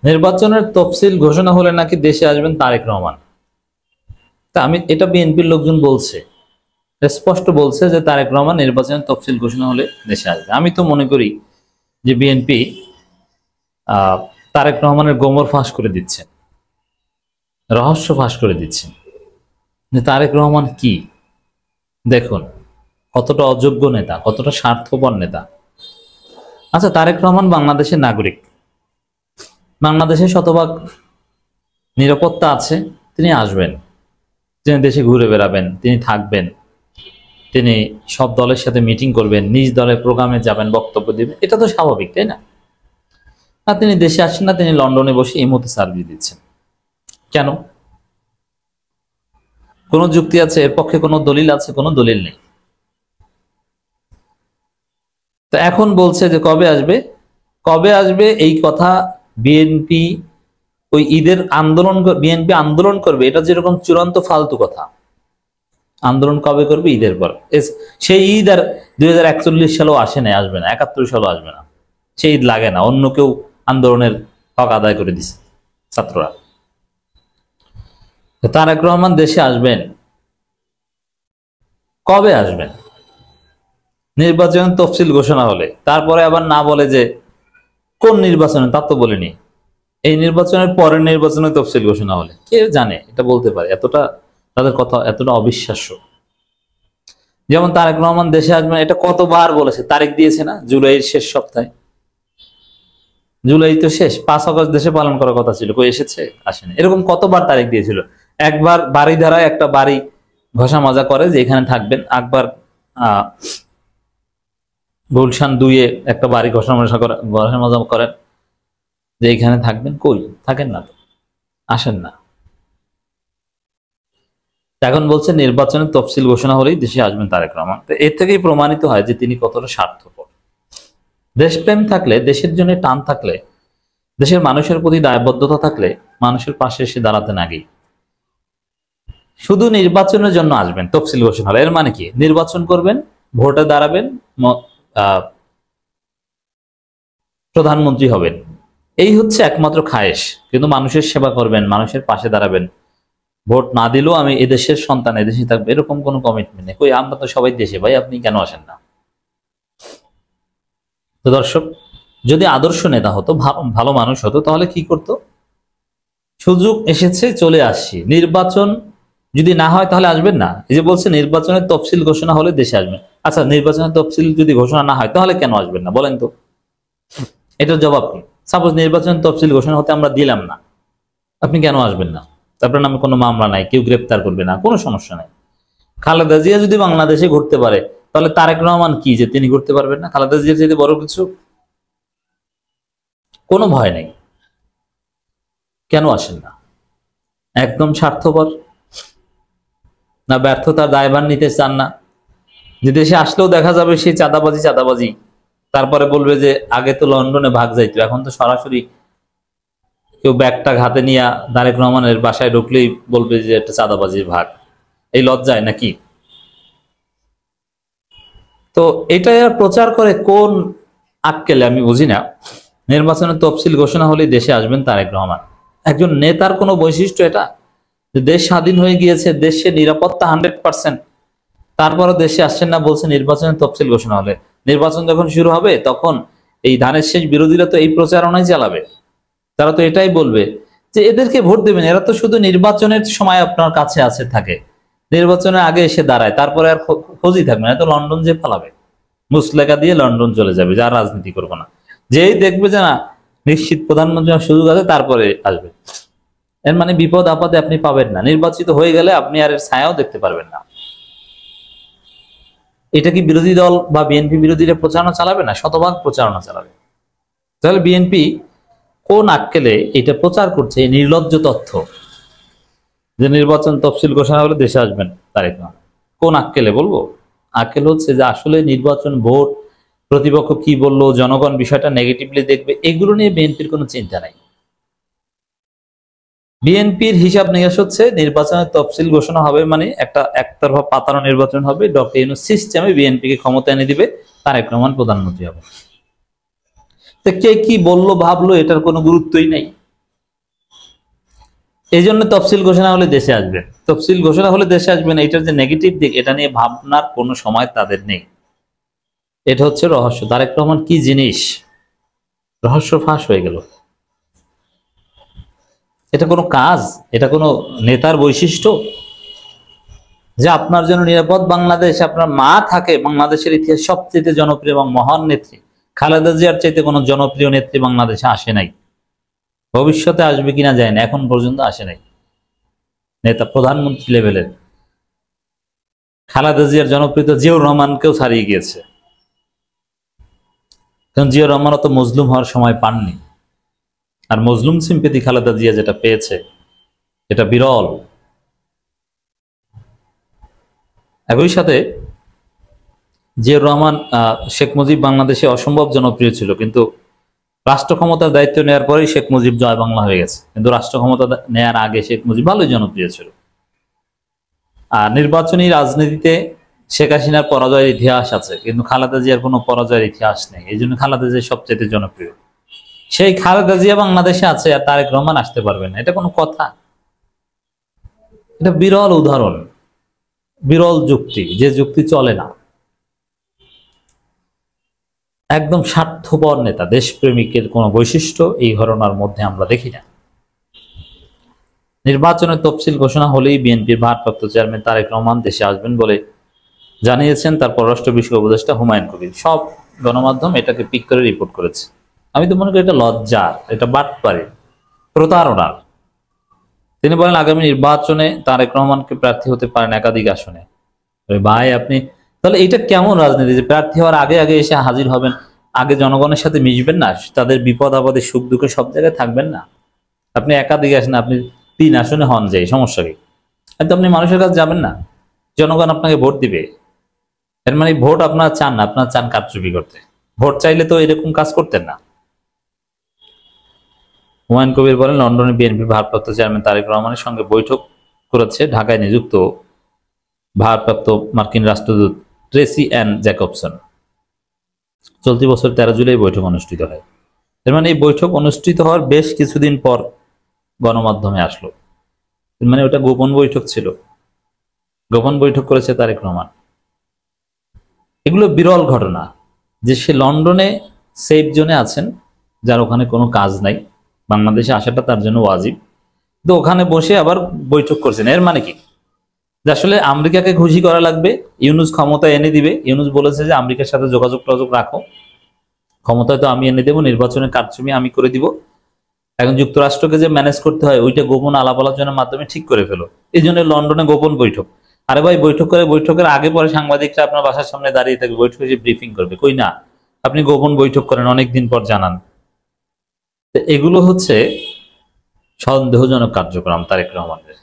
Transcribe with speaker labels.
Speaker 1: নির্বাচনের তফসিল ঘোষণা হলে নাকি দেশে আসবেন তারেক রহমান। তা আমি এটা বিএনপির লোকজন বলছে, স্পষ্ট বলছে যে তারেক রহমান নির্বাচনের তফসিল ঘোষণা হলে দেশে আসবে। আমি তো মনে করি যে বিএনপি তারেক রহমানের গোমর ফাঁস করে দিচ্ছে, রহস্য ফাঁস করে দিচ্ছে যে তারেক রহমান কি। দেখুন কতটা অযোগ্য নেতা, কতটা স্বার্থপর নেতা। আচ্ছা, তারেক রহমান বাংলাদেশের নাগরিক, বাংলাদেশে শতভাগ নিরাপত্তা আছে, তিনি আসবেন, তিনি দেশে ঘুরে বেড়াবেন, তিনি থাকবেন, তিনি সব দলের সাথে মিটিং করবেন, নিজ দলের প্রোগ্রামে যাবেন, বক্তব্য দিবেন, এটা তো স্বাভাবিক, তাই না? আর তিনি দেশে আসেন না, তিনি লন্ডনে বসে এই মুহূর্তে সার্ভিস দিচ্ছেন। কেন? কোন যুক্তি আছে এর পক্ষে? কোনো দলিল আছে? কোনো দলিল নেই। তো এখন বলছে যে কবে আসবে, কবে আসবে এই কথা বিএনপি ওই ঈদের আন্দোলন, বিএনপি আন্দোলন করবে, এটা যেরকম চূড়ান্ত ফালতু কথা। আন্দোলন কবে করবে? ঈদের পর। সেই ঈদ আর 2041 সালেও আসে না, আসবে না, 71 সালেও আসবে না, সেই ঈদ লাগে না, অন্য কেউ আন্দোলনের হক আদায় করে দিছে ছাত্ররা। তারেক রহমান দেশে আসবেন, কবে আসবেন? নির্বাচনের তফসিল ঘোষণা হলে। তারপরে আবার না বলে যে কোন নির্বাচনে, তা তো বলেনি। এই নির্বাচনের পরের নির্বাচনের তফসিল ঘোষণা হলে। কে জানে এটা বলতে পারে? এতটা তাদের কথা এতটা অবিশ্বাস্য। যেমন তারেক রহমান দেশে আসবেন, এটা কতবার বলেছে, তারিখ দিয়েছে না, জুলাইয়ের শেষ সপ্তাহে। জুলাই তো শেষ, 5 আগস্ট দেশে পালন করার কথা ছিল, কই এসেছে? আসেনি। এরকম কতবার তারিখ দিয়েছিল। একবার বাড়ি ধারায় একটা বাড়ি ঘষা মাজা করে যে এখানে থাকবেন, একবার গুলশান 2-এ একটা বাড়ি ঘষা মাজা করেন যে এখানে থাকবেন, কই থাকেন না তো, আসেন না। এখন বলছে নির্বাচনের তফসিল ঘোষণা হলেই দেশে আসবেন তারেক রহমান। তো এর থেকেই প্রমাণিত হয় যে তিনি কতটা স্বার্থপর। দেশপ্রেম থাকলে, দেশের জন্য টান থাকলে, দেশের মানুষের প্রতি দায়বদ্ধতা থাকলে মানুষের পাশে এসে দাঁড়াতে নাগি। শুধু নির্বাচনের জন্য আসবেন তফসিল ঘোষণা হলে, এর মানে কি? নির্বাচন করবেন, ভোটে দাঁড়াবেন, প্রধানমন্ত্রী হবেন, এই হচ্ছে একমাত্র খায়েশ। কিন্তু মানুষের সেবা করবেন, মানুষের পাশে দাঁড়াবেন, ভোট না দিলেও আমি এদেশের সন্তান, এদেশে থাকবে, এরকম কোনো কমিটমেন্ট নেই। কই, আমরা তো সবাই দেশে, ভাই আপনি কেন আসেন না? তো দর্শক, যদি আদর্শ নেতা হতো, ভালো মানুষ হতো, তাহলে কি করতো? সুযোগ এসেছে, চলে আসছি, নির্বাচন যদি না হয় তাহলে আসবেন না। এই যে বলছে নির্বাচনের তফসিল ঘোষণা হলে দেশে আসবেন। আচ্ছা, নির্বাচনের তফসিল যদি ঘোষণা না হয় তাহলে কেন আসবেন না বলেন তো? এটার জবাব কি? সাপোজ নির্বাচনের তফসিল ঘোষণা হতে আমরা দিলাম না, আপনি কেন আসবেন না? তারপরে নামে কোনো মামলা নাই, কেউ গ্রেপ্তার করবে না, কোনো সমস্যা নাই। খালেদা জিয়া যদি বাংলাদেশে ঘুরতে পারে, তাহলে তারেক রহমান কি যে তিনি ঘুরতে পারবেন না? খালেদা জিয়ার যদি বড় কিছু, কোনো ভয় নেই। কেন আসেন না? একদম স্বার্থপর, না ব্যর্থতার দায়ভার নিতে চান না? যে দেশে আসলেও দেখা যাবে সেই চাঁদাবাজি চাঁদাবাজি, তারপরে বলবে যে আগে তো লন্ডনে ভাগ যাইতো, এখন তো সরাসরি কেউ ব্যাগটা হাতে নিয়ে তারেক রহমানের বাসায় ঢুকলেই বলবে যে একটা চাঁদাবাজির ভাগ। এই লজ্জায় নাকি? তো এটা প্রচার করে কোন আক্কেলে আমি বুঝি না। নির্বাচনের তফসিল ঘোষণা হলেই দেশে আসবেন তারেক রহমান। একজন নেতার কোনো বৈশিষ্ট্য এটা? যে দেশ স্বাধীন হয়ে গিয়েছে, দেশে নিরাপত্তা 100%, তারপরও দেশে আসছেন না, বলছে নির্বাচনের তফসিল ঘোষণা হলে। নির্বাচন যখন শুরু হবে তখন এই ধানের শেষ বিরোধীরা তো এই প্রচারণাই চালাবে। তারা তো এটাই বলবে যে এদেরকে ভোট দেবেন, এরা তো শুধু নির্বাচনের সময় আপনার কাছে আছে থাকে, নির্বাচনের আগে এসে দাঁড়ায়, তারপরে আর খোঁজই থাকবে না, তো লন্ডন যে পালাবে, মুসলেখা দিয়ে লন্ডন চলে যাবে, যা রাজনীতি করবো না। যেই দেখবে যে না নিশ্চিত প্রধানমন্ত্রী সুযোগ আছে, তারপরে আসবে। এর মানে বিপদ আপদে আপনি পাবেন না, নির্বাচিত হয়ে গেলে আপনি আর এর ছায়াও দেখতে পারবেন না। এটা কি বিরোধী দল বা বিএনপি বিরোধীরা প্রচারণা চালাবে না? শতভাগ প্রচারণা চালাবে। তাহলে বিএনপি কোন আক্কেলে এটা প্রচার করছে, এই নির্লজ্জ তথ্য যে নির্বাচন তফসিল ঘোষণা হলে দেশে আসবেন তারেক রহমান? কোন আক্কেলে বলবো? আক্কেল হচ্ছে যে আসলে নির্বাচন, ভোট, প্রতিপক্ষ কি বললো, জনগণ বিষয়টা নেগেটিভলি দেখবে, এগুলো নিয়ে বিএনপির কোনো চিন্তা নাই। বিএনপির হিসাব নিকাশ হচ্ছে নির্বাচনের তফসিল ঘোষণা হবে মানে একটা একতরফা পাতানো নির্বাচন হবে, ডক্টর ইউনূস সিস্টেমে বিএনপিকে ক্ষমতা এনে দিবে, তারেক রহমান প্রধানমন্ত্রী হবে। তো কে কি বললো ভাবলো এটার কোনো গুরুত্বই নেই। এই জন্য তফসিল ঘোষণা হলে দেশে আসবেন। তফসিল ঘোষণা হলে দেশে আসবেন, এটার যে নেগেটিভ দিক এটা নিয়ে ভাবনার কোনো সময় তাদের নেই। এটা হচ্ছে রহস্য। তারেক রহমান কি জিনিস, রহস্য ফাঁস হয়ে গেল। এটা কোনো কাজ, এটা কোনো নেতার বৈশিষ্ট্য যে আপনার জন্য নিরাপদ বাংলাদেশ, আপনার মা থাকে, বাংলাদেশের ইতিহাস সবচেয়ে জনপ্রিয় এবং মহান নেত্রী খালেদা জিয়ার চাইতে কোনো জনপ্রিয় নেত্রী বাংলাদেশে আসে নাই, ভবিষ্যতে আসবে কিনা যায় না, এখন পর্যন্ত আসে নাই। নেতা প্রধানমন্ত্রী লেভেলের খালেদা জিয়ার জনপ্রিয়তা জিয়াউর রহমানকেও ছাড়িয়ে গিয়েছে। কারণ জিয়াউর রহমান অত মজলুম হওয়ার সময় পাননি, আর মজলুম সিম্পেথি খালেদা জিয়া যেটা পেয়েছে এটা বিরল। একই সাথে জিয়াউর রহমান, শেখ মুজিব বাংলাদেশে অসম্ভব জনপ্রিয় ছিল, কিন্তু রাষ্ট্র ক্ষমতার দায়িত্ব নেওয়ার পরেই শেখ মুজিব জয় বাংলা হয়ে গেছে, কিন্তু রাষ্ট্র ক্ষমতা নেওয়ার আগে শেখ মুজিব ভালোই জনপ্রিয় ছিল। আর নির্বাচনী রাজনীতিতে শেখ হাসিনার পরাজয়ের ইতিহাস আছে, কিন্তু খালেদা জিয়ার কোনো পরাজয়ের ইতিহাস নেই, এই জন্য খালেদা জিয়া সবচেয়ে জনপ্রিয়। সেই খালেদা জিয়া বাংলাদেশে আছে আর তারেক রহমান আসতে পারবে না, এটা কোনো কথা? এটা বিরল উদাহরণ, বিরল যুক্তি, যে যুক্তি চলে না। একদম স্বার্থপর নেতা, দেশপ্রেমিকের কোন বৈশিষ্ট্য এই ঘটনার মধ্যে আমরা দেখি না। নির্বাচনের তফসিল ঘোষণা হলেই বিএনপির ভারপ্রাপ্ত চেয়ারম্যান তারেক রহমান দেশে আসবেন বলে জানিয়েছেন তার পররাষ্ট্র বিষয়ক উপদেষ্টা হুমায়ুন কবির। সব গণমাধ্যম এটাকে পিক করে রিপোর্ট করেছে। আমি তো মনে করি এটা লজ্জা, এটা বাটপারি, প্রতারণার। তিনি বলেন আগামী নির্বাচনে তারেক রহমানকে প্রার্থী হতে পারেন একাধিক আসনে। ভাই আপনি তাহলে এটা কেমন রাজনীতি যে প্রার্থী হওয়ার আগে আগে এসে হাজির হবেন, আগে জনগণের সাথে মিশবেন না, তাদের বিপদ আপদে সুখ দুঃখে সব জায়গায় থাকবেন না? আপনি একাধিক আসেন, আপনি 3 আসনে হন, যাই সমস্যা কি? কিন্তু আপনি মানুষের কাছে যাবেন না, জনগণ আপনাকে ভোট দিবে। এর মানে ভোট আপনারা চান না, আপনারা চান কারচুপি করতে। ভোট চাইলে তো এরকম কাজ করতেন না। হুমায়ুন কবির বলেন লন্ডনে বিএনপির ভারপ্রাপ্ত চেয়ারম্যান তারেক রহমানের সঙ্গে বৈঠক করেছে ঢাকায় নিযুক্ত ভারপ্রাপ্ত মার্কিন রাষ্ট্রদূত ট্রেসি অ্যান জ্যাকবসন। চলতি বছর 13 জুলাই বৈঠক অনুষ্ঠিত হয়। এর মানে এই বৈঠক অনুষ্ঠিত হওয়ার বেশ কিছুদিন পর গণমাধ্যমে আসলো, মানে ওটা গোপন বৈঠক ছিল, গোপন বৈঠক করেছে তারেক রহমান। এগুলো বিরল ঘটনা যে সে লন্ডনে সেফ জোনে আছেন, যার ওখানে কোনো কাজ নাই, বাংলাদেশে আসাটা তার জন্য ওয়াজিব, কিন্তু ওখানে বসে আবার বৈঠক করছেন। এর মানে কি? যে আসলে আমেরিকাকে খুশি করা লাগবে, ইউনুস ক্ষমতা এনে দিবে। ইউনুস বলেছে যে আমেরিকার সাথে যোগাযোগ টযোগ রাখো, ক্ষমতায় তো আমি এনে দেবো, নির্বাচনের কারচুপি আমি করে দিব। এখন যুক্তরাষ্ট্রকে যে ম্যানেজ করতে হয় ওইটা গোপন আলাপ আলোচনার মাধ্যমে ঠিক করে ফেলো, এই জন্য লন্ডনে গোপন বৈঠক। আরে ভাই বৈঠক করে বৈঠকের আগে পরে সাংবাদিকরা আপনার বাসার সামনে দাঁড়িয়ে থাকবে, বৈঠকে যে ব্রিফিং করবে, কই না, আপনি গোপন বৈঠক করেন, অনেকদিন পর জানান। এগুলো হচ্ছে সন্দেহজনক কার্যক্রম তারেক রহমানের।